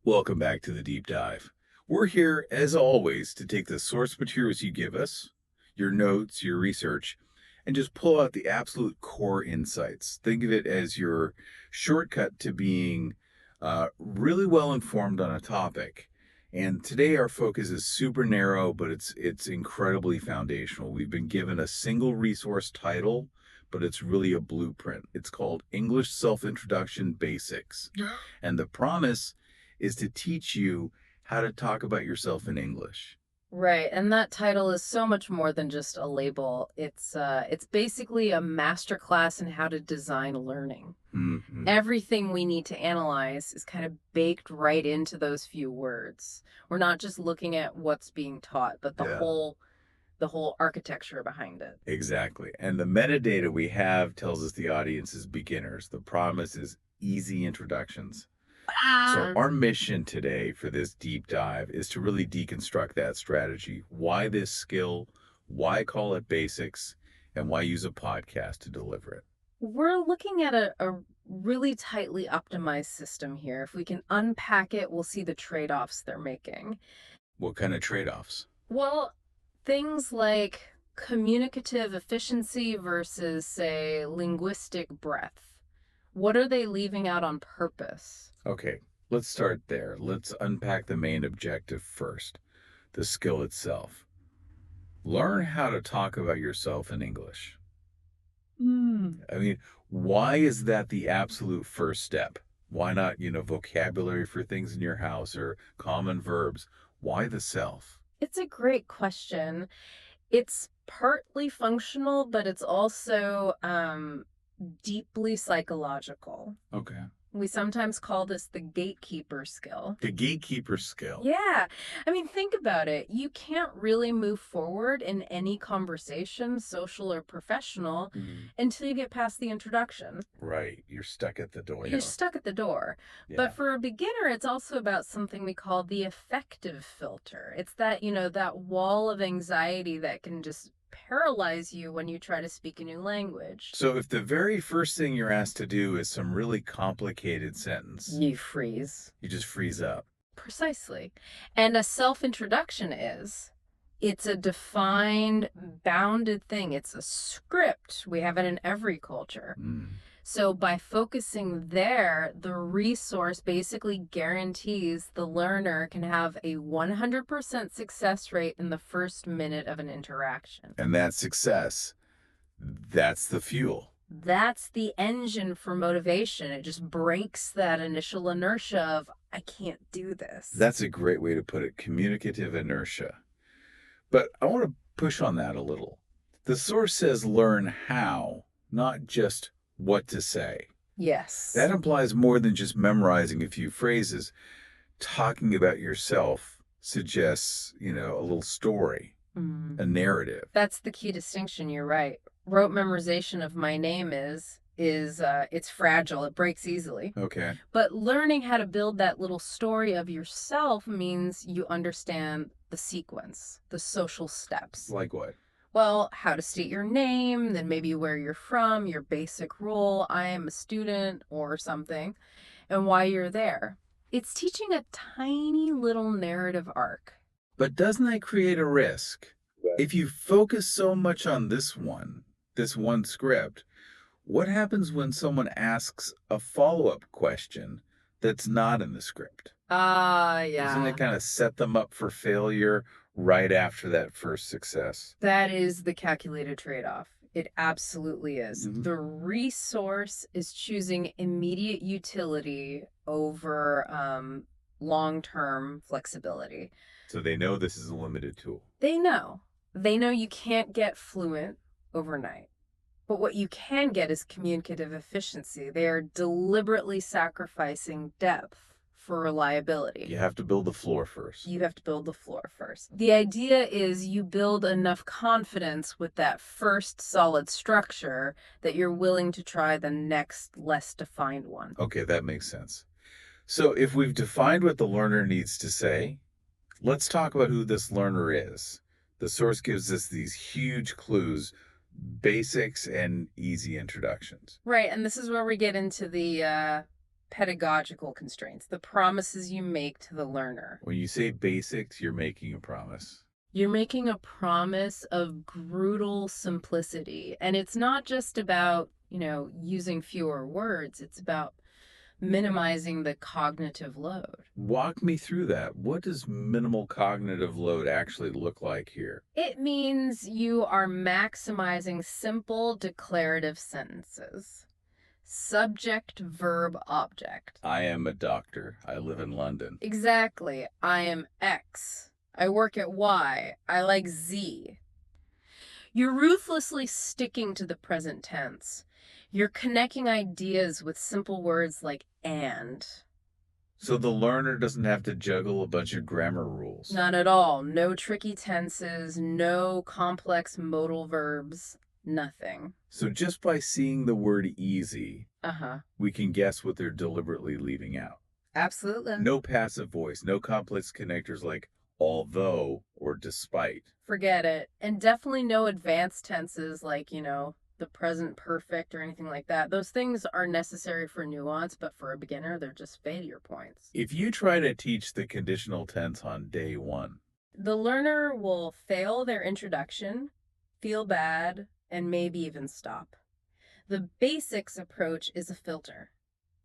Welcome back to the deep dive. We're here, as always, to take the source materials you give us, your notes, your research, and just pull out the absolute core insights. Think of it as your shortcut to being really well informed on a topic. And today our focus is super narrow, but it's incredibly foundational. We've been given a single resource title, but it's really a blueprint. It's called English Self-Introduction Basics. And the promise is to teach you how to talk about yourself in English. Right, and that title is so much more than just a label. It's basically a masterclass in how to design learning. Mhm. Everything we need to analyze is kind of baked right into those few words. We're not just looking at what's being taught, but the Yeah, whole architecture behind it. exactly. And the metadata we have tells us the audience is beginners. The promise is easy introductions. So our mission today for this deep dive is to really deconstruct that strategy. Why this skill? Why call it basics? And why use a podcast to deliver it? We're looking at a really tightly optimized system here. If we can unpack it, we'll see the trade-offs they're making. What kind of trade-offs? Well, things like communicative efficiency versus, say, linguistic breadth. What are they leaving out on purpose? Okay, let's start there. Let's unpack the main objective first, the skill itself. Learn how to talk about yourself in English. I mean, why is that the absolute first step? Why not, vocabulary for things in your house or common verbs? Why the self? It's a great question. It's partly functional, but it's also deeply psychological. Okay. We sometimes call this the gatekeeper skill. The gatekeeper skill. Yeah. I mean, think about it. You can't really move forward in any conversation, social or professional, Mhm. until you get past the introduction. Right. You're stuck at the door. You're stuck at the door. Yeah. But for a beginner, it's also about something we call the affective filter. It's that wall of anxiety that can just paralyze you when you try to speak a new language. So if the very first thing you're asked to do is some really complicated sentence, You freeze. you just freeze up. Precisely. And a self-introduction it's a defined, bounded thing. It's a script. We have it in every culture. Mm. So by focusing there, the resource basically guarantees the learner can have a 100% success rate in the first minute of an interaction. And that success, that's the fuel. That's the engine for motivation. It just breaks that initial inertia of, I can't do this. That's a great way to put it, communicative inertia. But I want to push on that a little. The source says learn how, not just what to say. Yes. That implies more than just memorizing a few phrases. Talking about yourself suggests, a little story, a narrative. That's the key distinction. You're right. Rote memorization of my name it's fragile. It breaks easily. Okay. But learning how to build that little story of yourself means you understand the sequence, the social steps. Like what? Well, how to state your name, then maybe where you're from, your basic role, I am a student or something, and why you're there. It's teaching a tiny little narrative arc. But doesn't that create a risk? If you focus so much on this one script, what happens when someone asks a follow-up question that's not in the script? Doesn't Yeah. it kind of set them up for failure right after that first success? That is the calculated trade-off. It absolutely is. Mhm. The resource is choosing immediate utility over long-term flexibility. So they know this is a limited tool. They know. They know you can't get fluent overnight. But what you can get is communicative efficiency. They are deliberately sacrificing depth for reliability. You have to build the floor first. You have to build the floor first. The idea is you build enough confidence with that first solid structure that you're willing to try the next less defined one. Okay, that makes sense. So if we've defined what the learner needs to say, let's talk about who this learner is. The source gives us these huge clues, basics and easy introductions. Right, and this is where we get into the Pedagogical constraints, the promises you make to the learner. When you say basics, you're making a promise. You're making a promise of brutal simplicity. And it's not just about, using fewer words. It's about minimizing the cognitive load. Walk me through that. What does minimal cognitive load actually look like here? It means you are maximizing simple declarative sentences. Subject, verb, object. I am a doctor. I live in London. Exactly. I am X. I work at Y. I like Z. You're ruthlessly sticking to the present tense. You're connecting ideas with simple words like and. So the learner doesn't have to juggle a bunch of grammar rules. Not at all. No tricky tenses, no complex modal verbs, nothing. So just by seeing the word easy, Uh-huh. we can guess what they're deliberately leaving out. Absolutely. No passive voice, no complex connectors like although or despite. Forget it. And definitely no advanced tenses like, the present perfect or anything like that. Those things are necessary for nuance, but for a beginner, they're just failure points. If you try to teach the conditional tense on day one, the learner will fail their introduction, feel bad, and maybe even stop. The basics approach is a filter.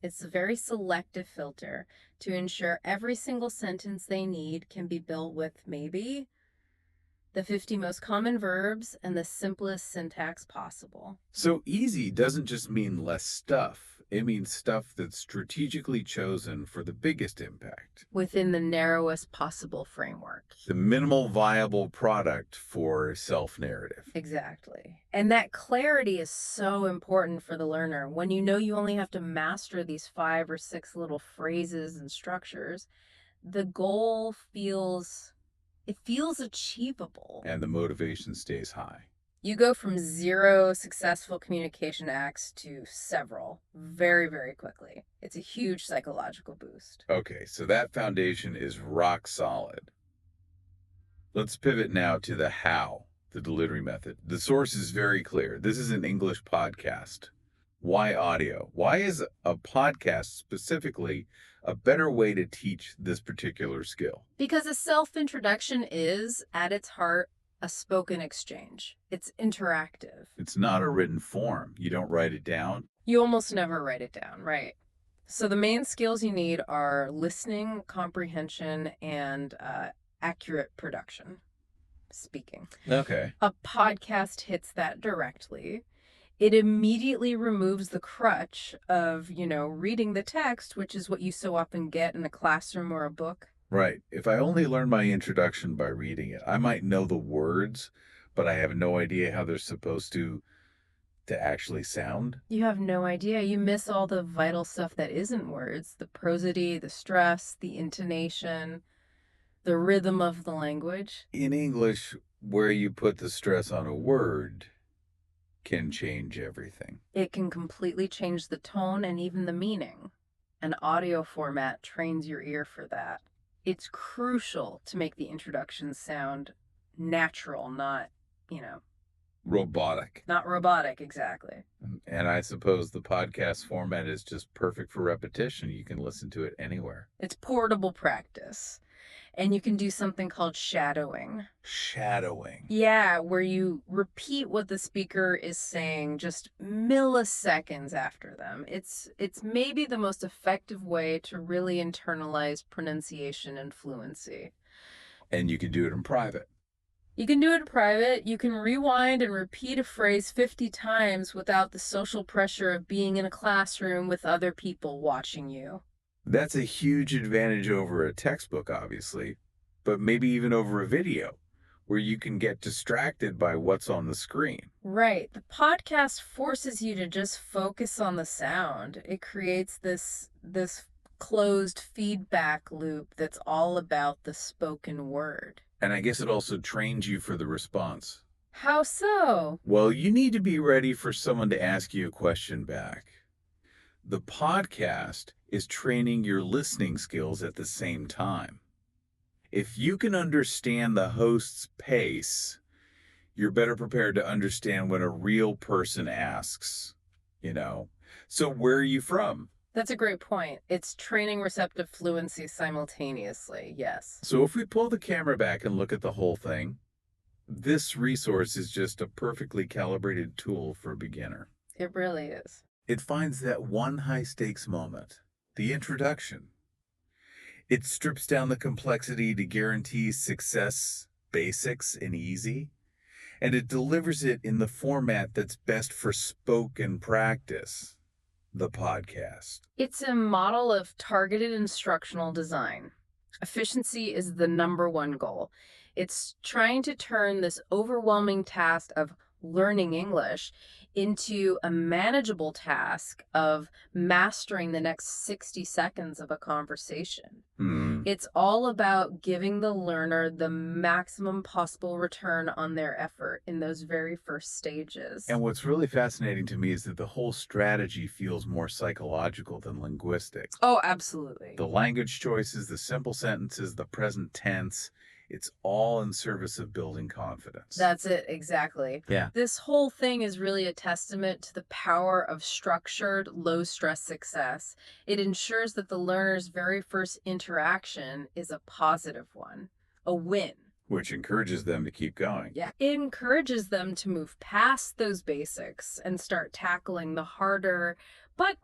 It's a very selective filter to ensure every single sentence they need can be built with maybe the 50 most common verbs and the simplest syntax possible. So easy doesn't just mean less stuff. It means stuff that's strategically chosen for the biggest impact. Within the narrowest possible framework. The minimal viable product for self-narrative. Exactly. And that clarity is so important for the learner. When you know you only have to master these 5 or 6 little phrases and structures, the goal feels achievable. And the motivation stays high. You go from 0 successful communication acts to several very, very quickly. It's a huge psychological boost. Okay, so that foundation is rock solid. Let's pivot now to the how, the delivery method. The source is very clear. This is an English podcast. Why audio? Why is a podcast specifically a better way to teach this particular skill? Because a self-introduction is, at its heart, a spoken exchange. It's interactive. It's not a written form. You don't write it down. You almost never write it down, right? So the main skills you need are listening, comprehension, and accurate production, speaking. Okay. A podcast hits that directly. It immediately removes the crutch of, reading the text, which is what you so often get in a classroom or a book. Right. If I only learned my introduction by reading it, I might know the words, but I have no idea how they're supposed to actually sound. You have no idea. You miss all the vital stuff that isn't words. The prosody, the stress, the intonation, the rhythm of the language. In English, where you put the stress on a word can change everything. It can completely change the tone and even the meaning. An audio format trains your ear for that. It's crucial to make the introduction sound natural, not, Robotic. not robotic, exactly. And I suppose the podcast format is just perfect for repetition. You can listen to it anywhere. It's portable practice. And you can do something called shadowing. Shadowing. Yeah, where you repeat what the speaker is saying just milliseconds after them. It's maybe the most effective way to really internalize pronunciation and fluency. And you can do it in private. You can do it in private. You can rewind and repeat a phrase 50 times without the social pressure of being in a classroom with other people watching you. That's a huge advantage over a textbook, obviously, but maybe even over a video where you can get distracted by what's on the screen. Right. The podcast forces you to just focus on the sound. It creates this closed feedback loop that's all about the spoken word. And I guess it also trains you for the response. How so? Well, you need to be ready for someone to ask you a question back. The podcast is training your listening skills at the same time. If you can understand the host's pace, you're better prepared to understand when a real person asks, So where are you from? That's a great point. It's training receptive fluency simultaneously. Yes. So if we pull the camera back and look at the whole thing, this resource is just a perfectly calibrated tool for a beginner. It really is. It finds that one high stakes moment, the introduction. It strips down the complexity to guarantee success, basics, and easy. And it delivers it in the format that's best for spoken practice, the podcast. It's a model of targeted instructional design. Efficiency is the number one goal. It's trying to turn this overwhelming task of learning English into a manageable task of mastering the next 60 seconds of a conversation. Hmm. It's all about giving the learner the maximum possible return on their effort in those very first stages. And what's really fascinating to me is that the whole strategy feels more psychological than linguistic. Oh, absolutely. The language choices, the simple sentences, the present tense, it's all in service of building confidence. That's it, exactly. Yeah. This whole thing is really a testament to the power of structured, low-stress success. It ensures that the learner's very first interaction is a positive one, a win. Which encourages them to keep going. Yeah. It encourages them to move past those basics and start tackling the harder, but,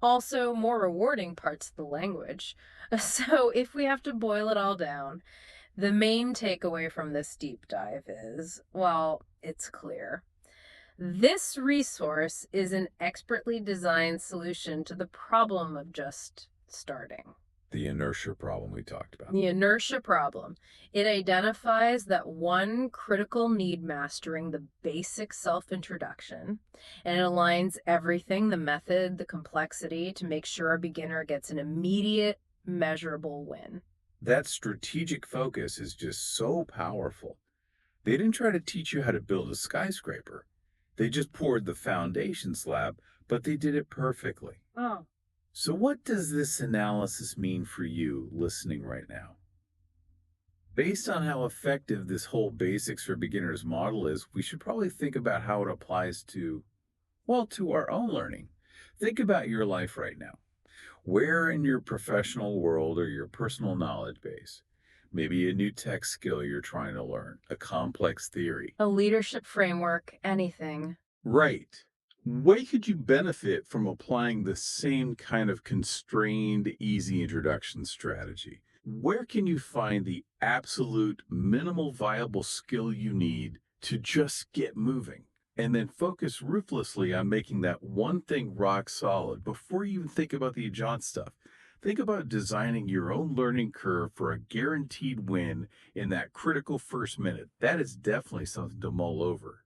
also more rewarding parts of the language. So if we have to boil it all down, the main takeaway from this deep dive is, well, it's clear. This resource is an expertly designed solution to the problem of just starting. The inertia problem we talked about. The inertia problem. It identifies that one critical need mastering the basic self-introduction, and it aligns everything, the method, the complexity, to make sure a beginner gets an immediate, measurable win. That strategic focus is just so powerful. They didn't try to teach you how to build a skyscraper. They just poured the foundation slab, but they did it perfectly. Oh. So what does this analysis mean for you listening right now? Based on how effective this whole basics for beginners model is, we should probably think about how it applies to our own learning. Think about your life right now. Where in your professional world or your personal knowledge base? Maybe a new tech skill you're trying to learn, a complex theory. A leadership framework, anything. Right. Where could you benefit from applying the same kind of constrained, easy introduction strategy? Where can you find the absolute minimal viable skill you need to just get moving? And then focus ruthlessly on making that one thing rock solid before you even think about the adjunct stuff. Think about designing your own learning curve for a guaranteed win in that critical first minute. That is definitely something to mull over.